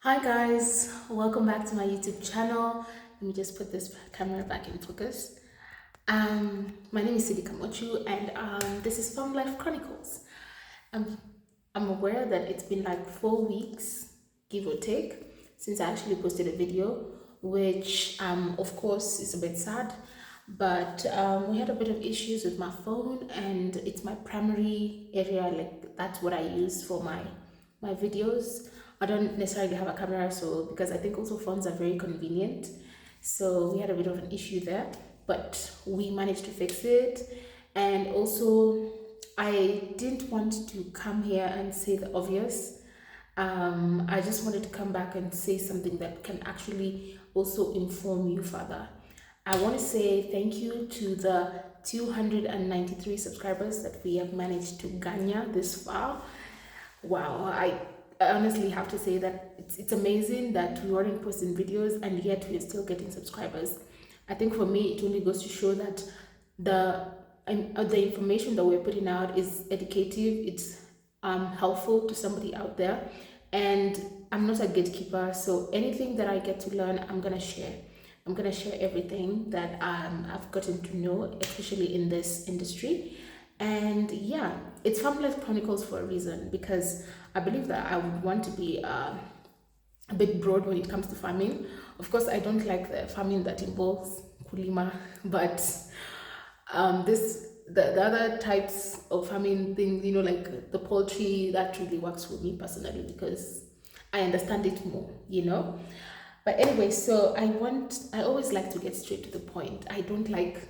Hi guys, welcome back to my YouTube channel. Let me just put this camera back in focus. My name is Sidi Kamochu and this is Farm Life Chronicles. Um, I'm aware that it's been like 4 weeks, give or take, since I actually posted a video, which of course is a bit sad, but we had a bit of issues with my phone and it's my primary area, like that's what I use for my videos. I don't necessarily have a camera, so because I think also phones are very convenient. So we had a bit of an issue there, but we managed to fix it. And also, I didn't want to come here and say the obvious. I just wanted to come back and say something that can actually also inform you further. I want to say thank you to the 293 subscribers that we have managed to garner this far. Wow, I honestly have to say that it's amazing that we weren't posting videos and yet we're still getting subscribers. I think for me, it only goes to show that the information that we're putting out is educative, it's helpful to somebody out there, and I'm not a gatekeeper, so anything that I get to learn, I'm gonna share. I'm gonna share everything that I've gotten to know, especially in this industry. And yeah, it's Farm Life Chronicles for a reason because I believe that I would want to be a bit broad when it comes to farming. Of course, I don't like the farming that involves kulima, but the other types of farming things, like the poultry, that really works for me personally because I understand it more. But anyway, so I always like to get straight to the point. I don't like,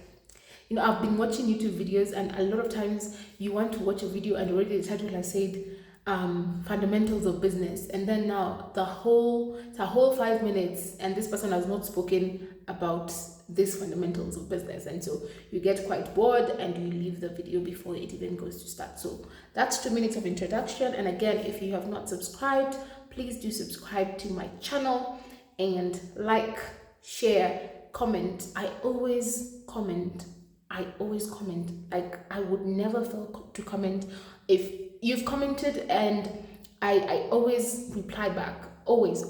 I've been watching YouTube videos, and a lot of times you want to watch a video and already the title has said fundamentals of business, and then now it's a whole 5 minutes and this person has not spoken about these fundamentals of business, and so you get quite bored and you leave the video before it even goes to start. So that's 2 minutes of introduction. And again, if you have not subscribed, please do subscribe to my channel and like, share, comment. I always comment. Like, I would never fail to comment. If you've commented, and I always reply back. Always.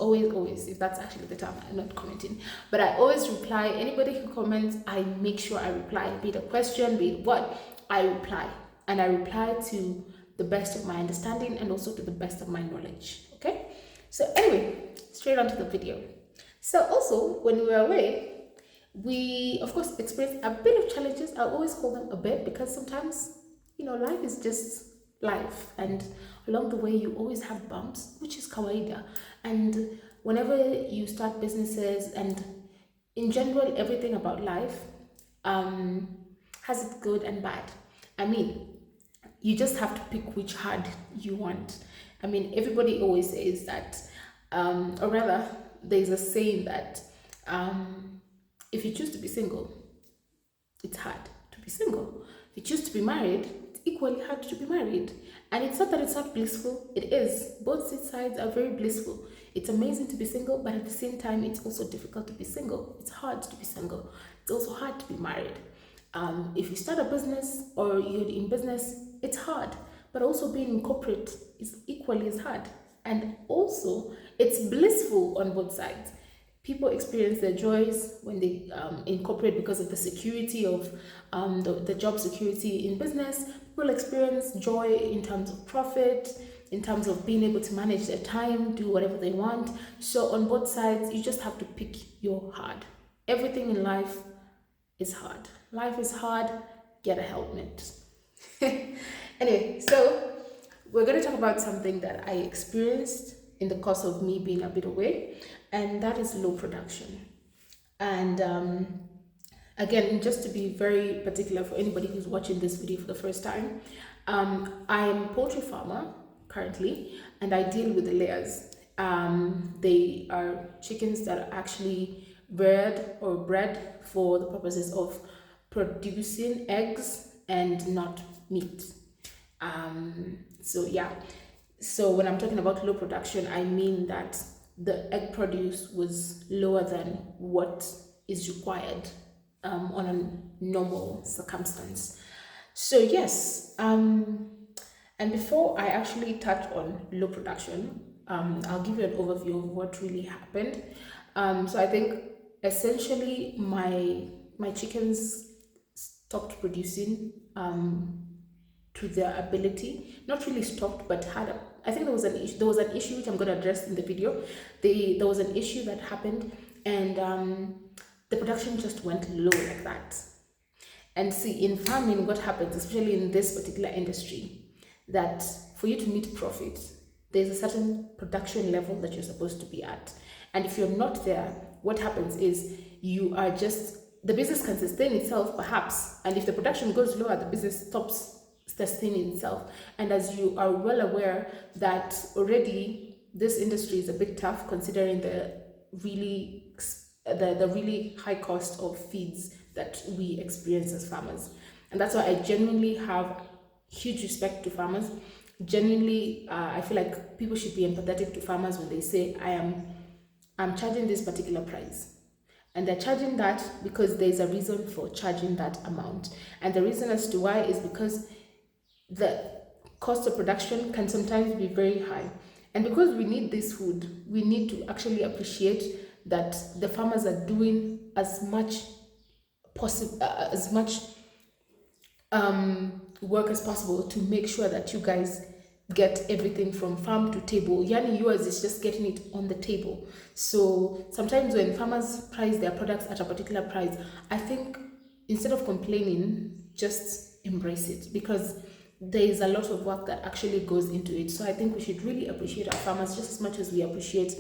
If that's actually the term, I'm not commenting, but I always reply. Anybody who comments, I make sure I reply. Be it a question, be it what, I reply. And I reply to the best of my understanding and also to the best of my knowledge. Okay? So anyway, straight on to the video. So also, when we were away, we of course experienced a bit of challenges. I always call them a bit because sometimes life is just life, and along the way you always have bumps, which is kawaida. And whenever you start businesses, and in general everything about life has its good and bad. I mean, you just have to pick which hard you want. I mean, everybody always says that, or rather, there's a saying that if you choose to be single, it's hard to be single. If you choose to be married, it's equally hard to be married. And it's not that it's not blissful, it is. Both sides are very blissful. It's amazing to be single, but at the same time, it's also difficult to be single. It's hard to be single. It's also hard to be married. If you start a business or you're in business, it's hard. But also being in corporate is equally as hard. And also, it's blissful on both sides. People experience their joys when they incorporate because of the security of the job security in business. People experience joy in terms of profit, in terms of being able to manage their time, do whatever they want. So on both sides, you just have to pick your hard. Everything in life is hard. Life is hard. Get a helmet. Anyway, so we're going to talk about something that I experienced in the course of me being a bit away, and that is low production. And again, just to be very particular for anybody who's watching this video for the first time, I'm a poultry farmer currently, and I deal with the layers. They are chickens that are actually bred for the purposes of producing eggs and not meat. So yeah, so when I'm talking about low production, I mean that the egg produce was lower than what is required on a normal circumstance. So yes, and before I actually touch on low production, I'll give you an overview of what really happened. So I think essentially my chickens stopped producing to their ability. Not really stopped, but had a, I think there was an issue which I'm going to address in the video. There was an issue that happened, and the production just went low like that. And see, in farming, what happens, especially in this particular industry, that for you to meet profit, there's a certain production level that you're supposed to be at. And if you're not there, what happens is you are just, the business can sustain itself perhaps. And if the production goes lower, the business stops sustaining itself. And as you are well aware that already this industry is a bit tough considering the really high cost of feeds that we experience as farmers. And that's why I genuinely have huge respect to farmers. Genuinely, I feel like people should be empathetic to farmers when they say, I'm charging this particular price. And they're charging that because there's a reason for charging that amount. And the reason as to why is because the cost of production can sometimes be very high. And because we need this food, we need to actually appreciate that the farmers are doing as much work as possible to make sure that you guys get everything from farm to table. Yani yours is just getting it on the table. So sometimes when farmers price their products at a particular price, I think instead of complaining, just embrace it, because there is a lot of work that actually goes into it. So I think we should really appreciate our farmers just as much as we appreciate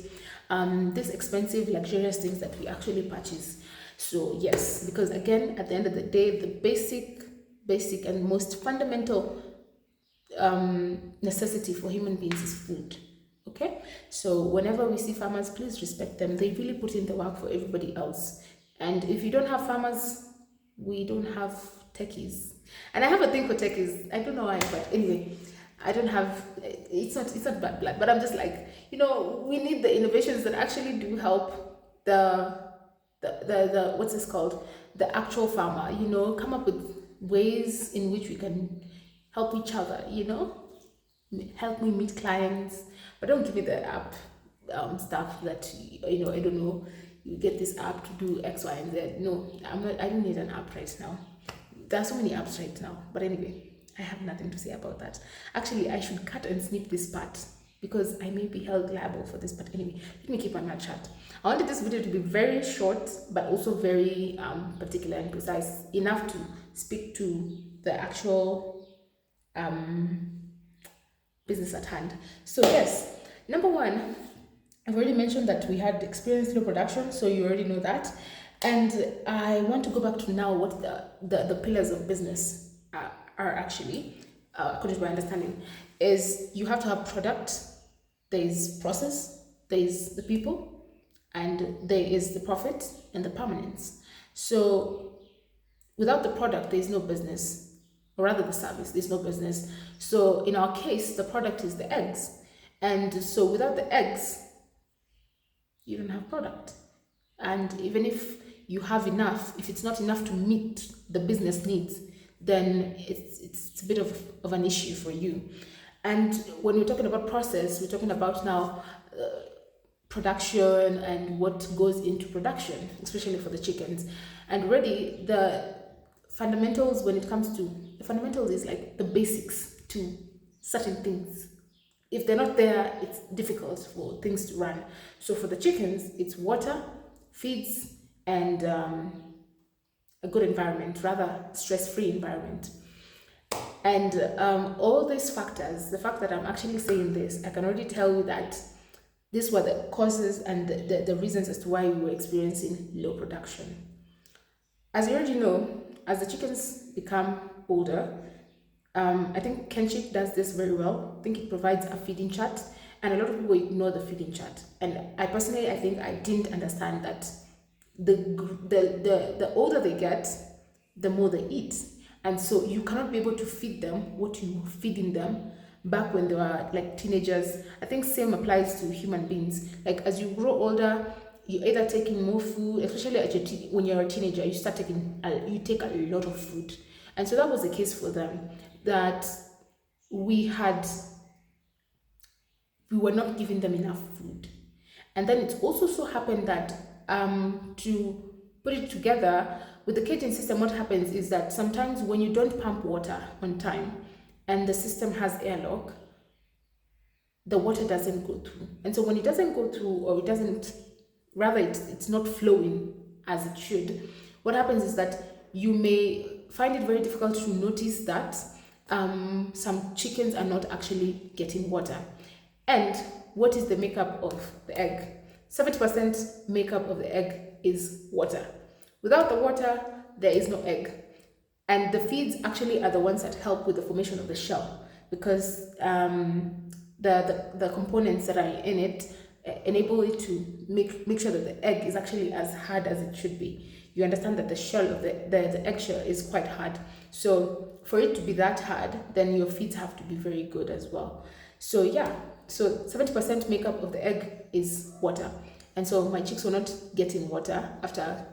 these expensive, luxurious things that we actually purchase. So yes, because again, at the end of the day, the basic and most fundamental necessity for human beings is food. Okay, so whenever we see farmers, please respect them. They really put in the work for everybody else. And if you don't have farmers, we don't have techies. And I have a thing for techies. I don't know why, but anyway, I don't have. It's not bad blood, but I'm just like, we need the innovations that actually do help the what's this called, the actual farmer. Come up with ways in which we can help each other. Help me meet clients, but don't give me the app stuff that I don't know. You get this app to do X, Y, and Z. No, I don't need an app right now. There are so many apps right now. But anyway, I have nothing to say about that. Actually, I should cut and snip this part because I may be held liable for this. But anyway, let me keep on my chat. I wanted this video to be very short, but also very particular and precise, enough to speak to the actual business at hand. So yes, number one, I've already mentioned that we had experienced low production, so you already know that. And I want to go back to now what the pillars of business are actually, according to my understanding, is you have to have product, there is process, there is the people, and there is the profit and the permanence. So without the product, there is no business, or rather the service, there's no business. So in our case, the product is the eggs. And so without the eggs, you don't have product. And even if you have enough, if it's not enough to meet the business needs, then it's a bit of an issue for you. And when we're talking about process, we're talking about now production and what goes into production, especially for the chickens. And already the fundamentals, when it comes to the fundamentals, is like the basics to certain things. If they're not there, it's difficult for things to run. So for the chickens, it's water, feeds, and a good environment, rather stress-free environment. And all these factors, the fact that I'm actually saying this, I can already tell you that these were the causes and the reasons as to why we were experiencing low production. As you already know, as the chickens become older, I think Kenchik does this very well. I think it provides a feeding chart, and a lot of people ignore the feeding chart. And I personally, I think I didn't understand that the older they get, the more they eat. And so you cannot be able to feed them what you were feeding them back when they were like teenagers. I think same applies to human beings. Like as you grow older, you're either taking more food, especially when you're a teenager, you take a lot of food. And so that was the case for them, that we had we were not giving them enough food. And then it also so happened that to put it together with the caging system, what happens is that sometimes when you don't pump water on time and the system has airlock, the water doesn't go through. And so when it doesn't go through, or it doesn't, rather it's not flowing as it should, what happens is that you may find it very difficult to notice that some chickens are not actually getting water. And what is the makeup of the egg? 70% makeup of the egg is water. Without the water, there is no egg. And the feeds actually are the ones that help with the formation of the shell, because the components that are in it enable it to make sure that the egg is actually as hard as it should be. You understand that the shell of the eggshell is quite hard. So for it to be that hard, then your feeds have to be very good as well. So yeah, so 70% makeup of the egg is water. And so my chicks were not getting water. After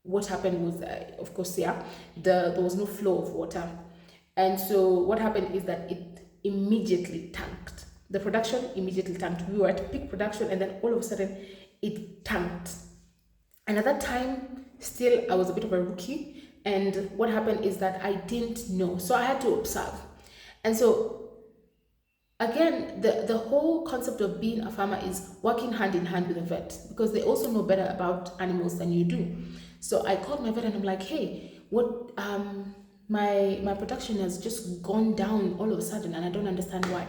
what happened was, of course, yeah, there was no flow of water. And so what happened is that it immediately tanked. The production immediately tanked. We were at peak production, and then all of a sudden it tanked. And at that time, still, I was a bit of a rookie. And what happened is that I didn't know. So I had to observe. And so, again, the whole concept of being a farmer is working hand in hand with a vet, because they also know better about animals than you do. So I called my vet and I'm like, hey, what, my production has just gone down all of a sudden and I don't understand why.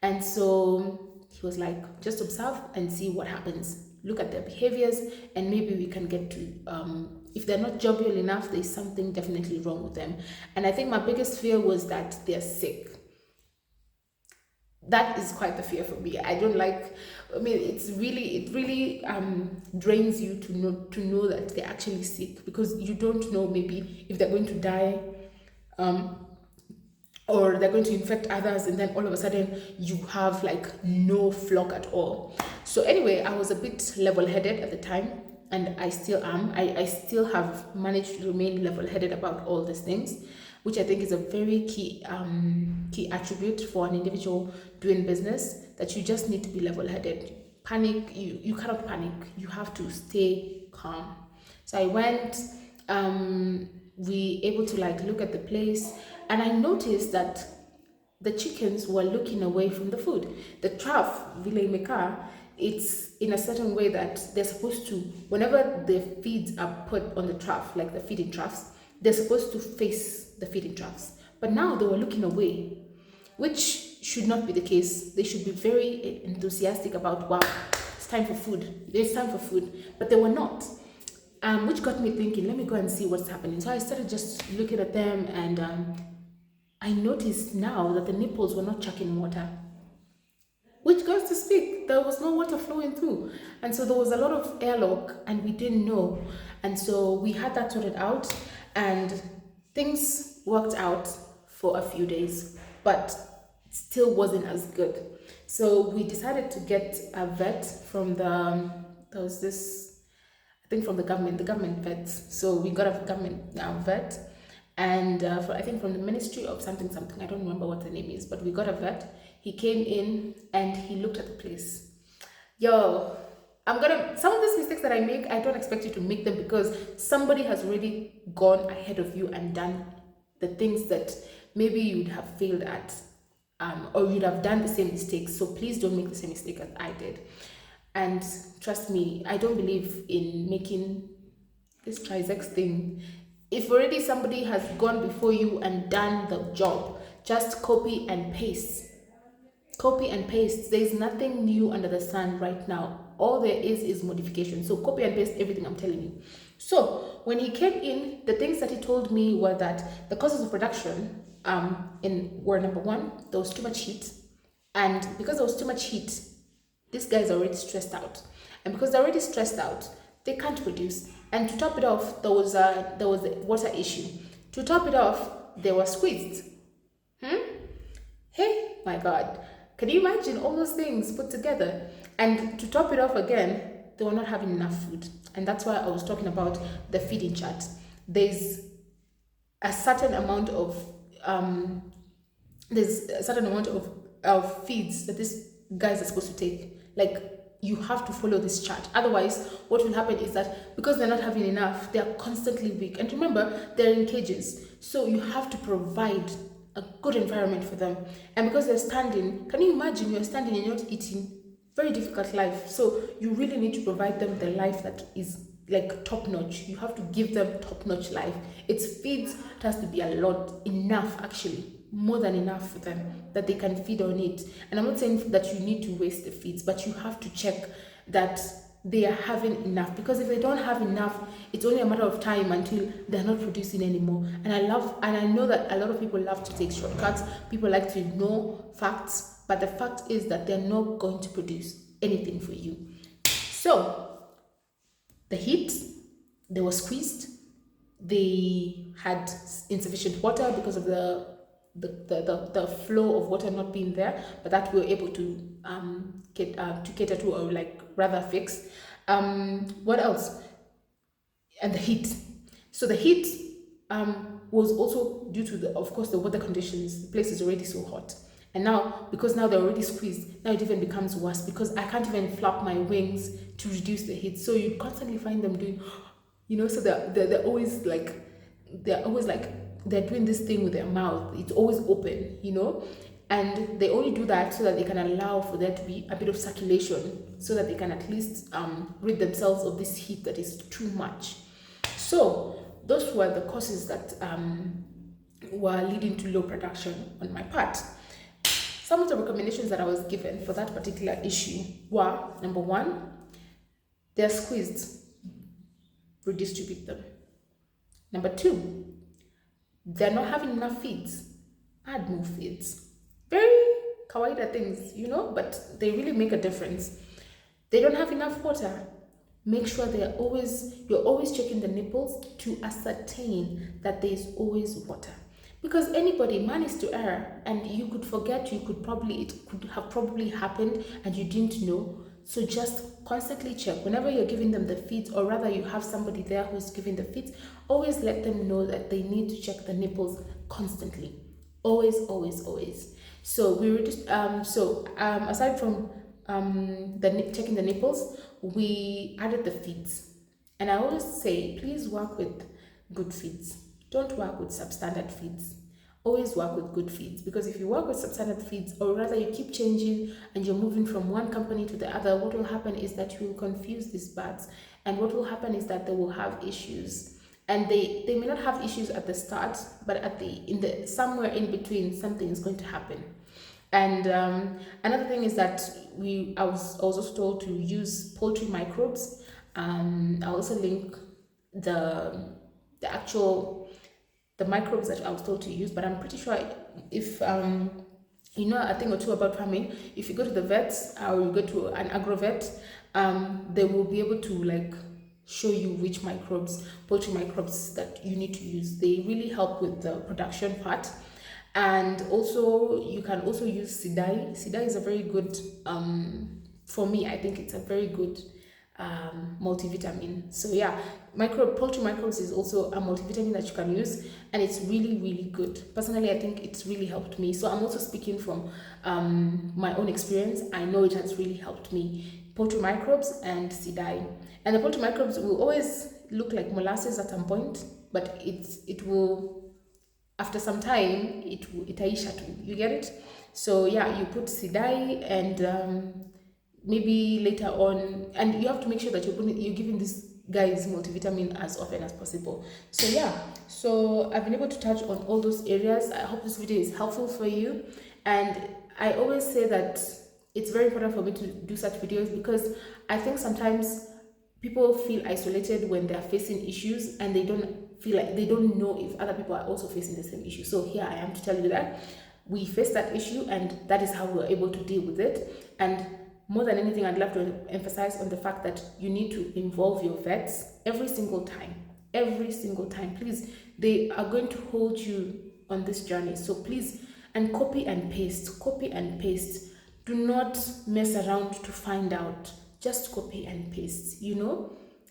And so he was like, just observe and see what happens. Look at their behaviors, and maybe we can get to, if they're not jovial enough, there's something definitely wrong with them. And I think my biggest fear was that they're sick. That is quite the fear for me. I don't like, I mean, it really drains you to know that they're actually sick, because you don't know maybe if they're going to die, or they're going to infect others, and then all of a sudden you have like no flock at all. So anyway, I was a bit level-headed at the time, and I still am. I still have managed to remain level-headed about all these things, which I think is a very key attribute for an individual doing business, that you just need to be level-headed. Panic, you cannot panic. You have to stay calm. So I went, we able to like look at the place, and I noticed that the chickens were looking away from the food. The trough, Vile Meka, it's in a certain way that they're supposed to, whenever the feeds are put on the trough, like the feeding troughs, they're supposed to face the feeding troughs. But now they were looking away, which should not be the case. They should be very enthusiastic about, wow, it's time for food. It's time for food. But they were not. Which got me thinking, let me go and see what's happening. So I started just looking at them, and I noticed now that the nipples were not chucking water, which goes to speak, there was no water flowing through. And so there was a lot of airlock, and we didn't know. And so we had that sorted out, and things worked out for a few days, but still wasn't as good. So we decided to get a vet from there was this, I think from the government vets. So we got a government vet, and I think from the Ministry of something, I don't remember what the name is, but we got a vet. He came in and he looked at the place. Yo, some of these mistakes that I make, I don't expect you to make them, because somebody has already gone ahead of you and done the things that maybe you'd have failed at, or you'd have done the same mistakes. So please don't make the same mistake as I did. And trust me, I don't believe in making this trisex thing. If already somebody has gone before you and done the job, just copy and paste. Copy and paste. There is nothing new under the sun right now. All there is modification. So copy and paste everything I'm telling you. So when he came in, the things that he told me were that the causes of production were, number one, there was too much heat. And because there was too much heat, these guys are already stressed out. And because they're already stressed out, they can't produce. And to top it off, there was a water issue. To top it off, they were squeezed. Hey, my God. Can you imagine all those things put together? And to top it off again, they were not having enough food. And that's why I was talking about the feeding chart. There's a certain amount of feeds that these guys are supposed to take. Like, you have to follow this chart. Otherwise, what will happen is that because they're not having enough, they are constantly weak. And remember, they're in cages. So you have to provide a good environment for them. And because they're standing, can you imagine you're standing and you're not eating? Very difficult life. So you really need to provide them the life that is like top notch. You have to give them top notch life. Its feeds, it has to be a lot, enough actually, more than enough for them that they can feed on it. And I'm not saying that you need to waste the feeds, but you have to check that they are having enough, because if they don't have enough, it's only a matter of time until they're not producing anymore. And I know that a lot of people love to take shortcuts. People like to know facts, but the fact is that they're not going to produce anything for you. So the heat, they were squeezed, they had insufficient water because of the flow of water not being there, but that we were able to cater to, or like rather fix. What else? And the heat. So the heat was also due to of course the weather conditions. The place is already so hot, and now because now they're already squeezed, now it even becomes worse because I can't even flap my wings to reduce the heat. So you constantly find them doing, so they're always like they're doing this thing with their mouth. It's always open, and they only do that so that they can allow for there to be a bit of circulation, so that they can at least rid themselves of this heat that is too much. So those were the causes that were leading to low production on my part. Some of the recommendations that I was given for that particular issue were, number one, they're squeezed, redistribute them. Number two, they're not having enough feeds, add more feeds. Very kawaida things, but they really make a difference. They don't have enough water. Make sure you're always checking the nipples to ascertain that there is always water. Because man is to err, and you could forget, it could have probably happened and you didn't know. So just constantly check. Whenever you're giving them the feeds, or rather you have somebody there who's giving the feeds, always let them know that they need to check the nipples constantly. Always, always, always. So aside from checking the nipples, we added the feeds. And I always say, please work with good feeds. Don't work with substandard feeds. Always work with good feeds, because if you work with substandard feeds, or rather you keep changing and you're moving from one company to the other, what will happen is that you will confuse these birds, and what will happen is that they will have issues. And they may not have issues at the start, but somewhere in between, something is going to happen. And another thing is that I was also told to use poultry microbes. I'll also link the microbes that I was told to use, but I'm pretty sure if you know a thing or two about farming, if you go to the vets or you go to an agro vet, they will be able to show you which poultry microbes that you need to use. They really help with the production part. And also you can also use Sidai. Sidai is a very good, for me, I think it's a very good multivitamin. So yeah, poultry microbes is also a multivitamin that you can use, and it's really, really good. Personally, I think it's really helped me. So I'm also speaking from my own experience. I know it has really helped me. Poultry microbes and Sidai. And the poultry microbes will always look like molasses at some point, but it will, after some time, it aisha too. You get it? So yeah, you put Sidai, and maybe later on, and you have to make sure that you're giving these guys multivitamin as often as possible. So yeah, so I've been able to touch on all those areas. I hope this video is helpful for you, and I always say that it's very important for me to do such videos, because I think sometimes people feel isolated when they're facing issues, and they don't know if other people are also facing the same issue. So here I am to tell you that we face that issue, and that is how we're able to deal with it. And more than anything, I'd love to emphasize on the fact that you need to involve your vets every single time. Every single time. Please, they are going to hold you on this journey. So please, and copy and paste. Copy and paste. Do not mess around to find out. Just copy and paste,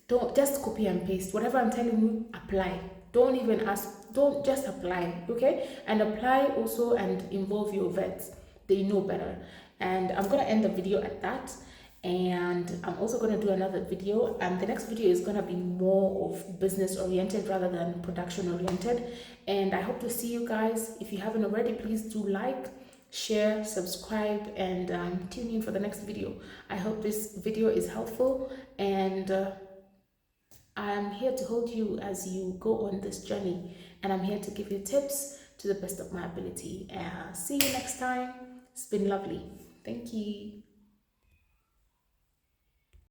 Don't just copy and paste. Whatever I'm telling you, apply. Don't even ask. Don't just apply, okay? And apply also and involve your vets. They know better. And I'm gonna end the video at that. And I'm also going to do another video, and the next video is going to be more of business oriented rather than production oriented. And I hope to see you guys. If you haven't already, please do like, share, subscribe, and tune in for the next video. I hope this video is helpful, and I am here to hold you as you go on this journey, and I'm here to give you tips to the best of my ability. See you next time. It's been lovely. Thank you.